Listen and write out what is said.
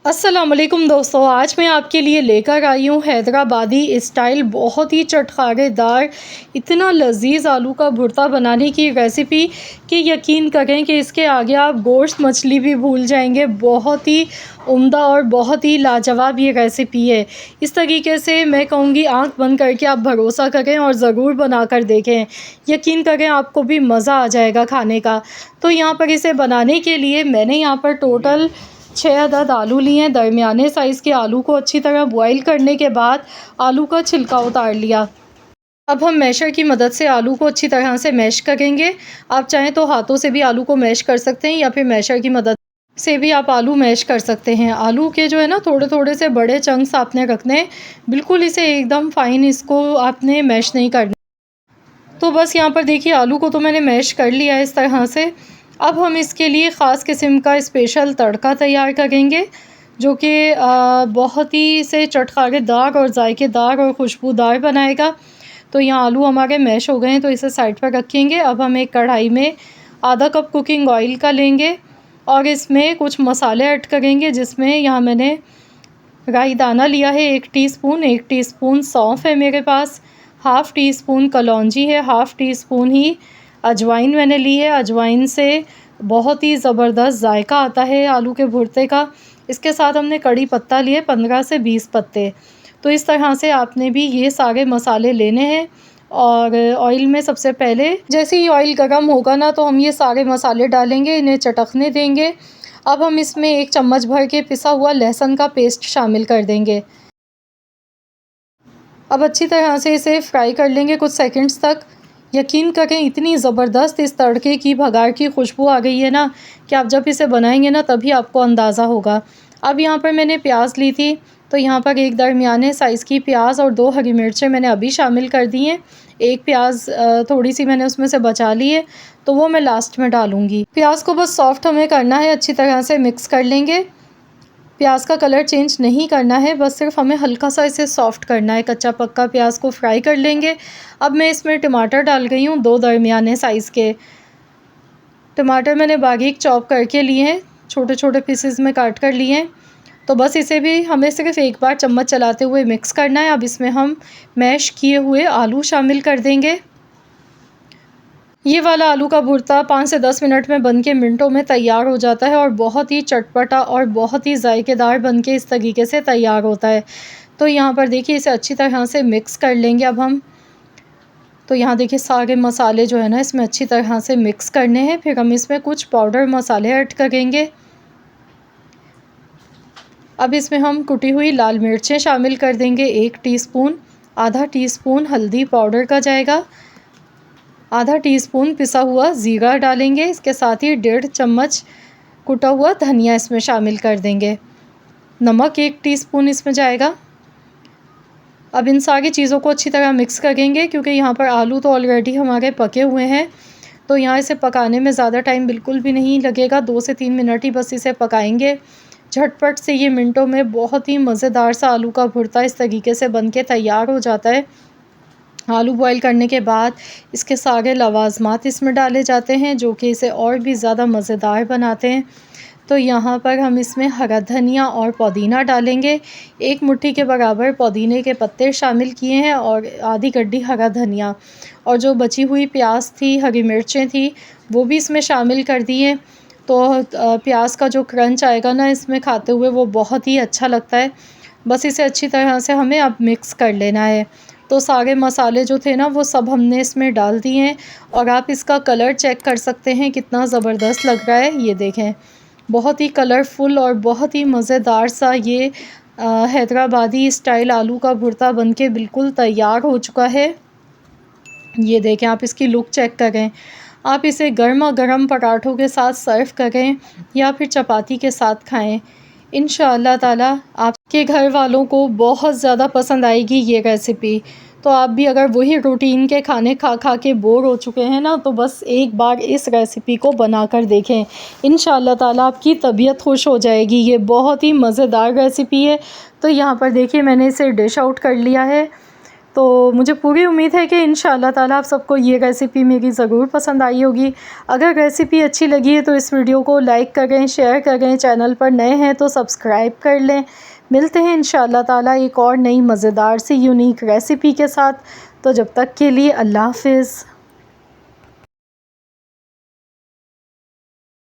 अस्सलाम वालेकुम दोस्तों, आज मैं आपके लिए लेकर आई हूँ हैदराबादी स्टाइल बहुत ही चटखारेदार इतना लजीज आलू का भुर्ता बनाने की रेसिपी कि यकीन करें कि इसके आगे आप गोश्त मछली भी भूल जाएंगे। बहुत ही उम्दा और बहुत ही लाजवाब ये रेसिपी है। इस तरीके से मैं कहूँगी आंख बंद करके आप भरोसा करें और ज़रूर बनाकर देखें। यकीन करें आपको भी मज़ा आ जाएगा खाने का। तो यहाँ पर इसे बनाने के लिए मैंने यहाँ पर टोटल 6 अदद आलू लिए हैं। दरमियाने साइज़ के आलू को अच्छी तरह बॉईल करने के बाद आलू का छिलका उतार लिया। अब हम मैशर की मदद से आलू को अच्छी तरह से मैश करेंगे। आप चाहें तो हाथों से भी आलू को मैश कर सकते हैं या फिर मैशर की मदद से भी आप आलू मैश कर सकते हैं। आलू के जो है ना थोड़े थोड़े से बड़े चंक्स आपने रखने हैं, बिल्कुल इसे एकदम फाइन इसको आपने मैश नहीं करना। तो बस यहाँ पर देखिए आलू को तो मैंने मैश कर लिया है इस तरह से। अब हम इसके लिए ख़ास किस्म का स्पेशल तड़का तैयार करेंगे जो कि बहुत ही से चटखारेदार और जायकेदार और खुशबूदार बनाएगा। तो यहाँ आलू हमारे मैश हो गए हैं तो इसे साइड पर रखेंगे। अब हम एक कढ़ाई में आधा कप कुकिंग ऑयल का लेंगे और इसमें कुछ मसाले ऐड करेंगे, जिसमें यहाँ मैंने राई दाना लिया है 1 टीस्पून, 1 टीस्पून सौंफ है मेरे पास, हाफ़ टी स्पून कलौंजी है, हाफ़ टी स्पून ही अजवाइन मैंने ली है। अजवाइन से बहुत ही ज़बरदस्त जायका आता है आलू के भुर्ते का। इसके साथ हमने कड़ी पत्ता लिए 15 से 20 पत्ते। तो इस तरह से आपने भी ये सारे मसाले लेने हैं और ऑयल में सबसे पहले जैसे ही ऑयल गर्म होगा ना तो हम ये सारे मसाले डालेंगे, इन्हें चटकने देंगे। अब हम इसमें 1 चम्मच भर के पिसा हुआ लहसुन का पेस्ट शामिल कर देंगे। अब अच्छी तरह से इसे फ्राई कर लेंगे कुछ सेकंड्स तक। यकीन करें इतनी ज़बरदस्त इस तड़के की भगार की खुशबू आ गई है ना कि आप जब इसे बनाएंगे ना तभी आपको अंदाज़ा होगा। अब यहाँ पर मैंने प्याज ली थी, तो यहाँ पर एक दरमियाने साइज़ की प्याज और 2 हरी मिर्चें मैंने अभी शामिल कर दी हैं। एक प्याज थोड़ी सी मैंने उसमें से बचा ली है, तो वो मैं लास्ट में डालूँगी। प्याज को बस सॉफ्ट हमें करना है, अच्छी तरह से मिक्स कर लेंगे। प्याज का कलर चेंज नहीं करना है, बस सिर्फ हमें हल्का सा इसे सॉफ़्ट करना है। कच्चा पक्का प्याज को फ्राई कर लेंगे। अब मैं इसमें टमाटर डाल गई हूँ, 2 दरमियाने साइज़ के टमाटर मैंने बारीक चॉप करके लिए हैं, छोटे छोटे पीसेस में काट कर लिए हैं। तो बस इसे भी हमें सिर्फ एक बार चम्मच चलाते हुए मिक्स करना है। अब इसमें हम मैश किए हुए आलू शामिल कर देंगे। ये वाला आलू का भुर्ता 5 से 10 मिनट में बनके मिनटों में तैयार हो जाता है और बहुत ही चटपटा और बहुत ही जायकेदार बनके इस तरीके से तैयार होता है। तो यहाँ पर देखिए इसे अच्छी तरह से मिक्स कर लेंगे अब हम। तो यहाँ देखिए सारे मसाले जो है ना इसमें अच्छी तरह से मिक्स करने हैं। फिर हम इसमें कुछ पाउडर मसाले ऐड करेंगे। अब इसमें हम कुटी हुई लाल मिर्चें शामिल कर देंगे 1 टीस्पून, आधा टीस्पून हल्दी पाउडर का जाएगा, आधा टीस्पून पिसा हुआ ज़ीरा डालेंगे। इसके साथ ही 1.5 चम्मच कुटा हुआ धनिया इसमें शामिल कर देंगे। नमक 1 टीस्पून इसमें जाएगा। अब इन सारी चीज़ों को अच्छी तरह मिक्स करेंगे क्योंकि यहाँ पर आलू तो ऑलरेडी हमारे पके हुए हैं, तो यहाँ इसे पकाने में ज़्यादा टाइम बिल्कुल भी नहीं लगेगा। 2 से 3 मिनट ही बस इसे पकाएंगे। झटपट से ये मिनटों में बहुत ही मज़ेदार सा आलू का भुर्ता इस तरीके से बनके तैयार हो जाता है। आलू बॉईल करने के बाद इसके सारे लवाज़मात इसमें डाले जाते हैं जो कि इसे और भी ज़्यादा मज़ेदार बनाते हैं। तो यहाँ पर हम इसमें हरा धनिया और पुदीना डालेंगे। 1 मुट्ठी के बराबर पुदीने के पत्ते शामिल किए हैं और आधी गड्डी हरा धनिया, और जो बची हुई प्याज थी, हरी मिर्चें थी, वो भी इसमें शामिल कर दी हैं। तो प्याज का जो क्रंच आएगा ना इसमें खाते हुए वो बहुत ही अच्छा लगता है। बस इसे अच्छी तरह से हमें अब मिक्स कर लेना है। तो सारे मसाले जो थे ना वो सब हमने इसमें डाल दिए हैं और आप इसका कलर चेक कर सकते हैं कितना ज़बरदस्त लग रहा है। ये देखें बहुत ही कलरफुल और बहुत ही मज़ेदार सा ये हैदराबादी स्टाइल आलू का भुर्ता बनके बिल्कुल तैयार हो चुका है। ये देखें आप इसकी लुक चेक करें। आप इसे गर्मा गर्म पराठों के साथ सर्व करें या फिर चपाती के साथ खाएं। इंशाअल्लाह ताला आपके घर वालों को बहुत ज़्यादा पसंद आएगी ये रेसिपी। तो आप भी अगर वही रूटीन के खाने खा खा के बोर हो चुके हैं ना, तो बस एक बार इस रेसिपी को बनाकर देखें। इंशाअल्लाह ताला आपकी तबीयत खुश हो जाएगी। ये बहुत ही मज़ेदार रेसिपी है। तो यहाँ पर देखिए मैंने इसे डिश आउट कर लिया है। तो मुझे पूरी उम्मीद है कि इंशाअल्लाह ताला आप सबको ये रेसिपी मेरी ज़रूर पसंद आई होगी। अगर रेसिपी अच्छी लगी है तो इस वीडियो को लाइक करें, शेयर करें, चैनल पर नए हैं तो सब्सक्राइब कर लें। मिलते हैं इंशाअल्लाह ताला एक और नई मज़ेदार सी यूनिक रेसिपी के साथ। तो जब तक के लिए अल्लाह हाफ़िज़।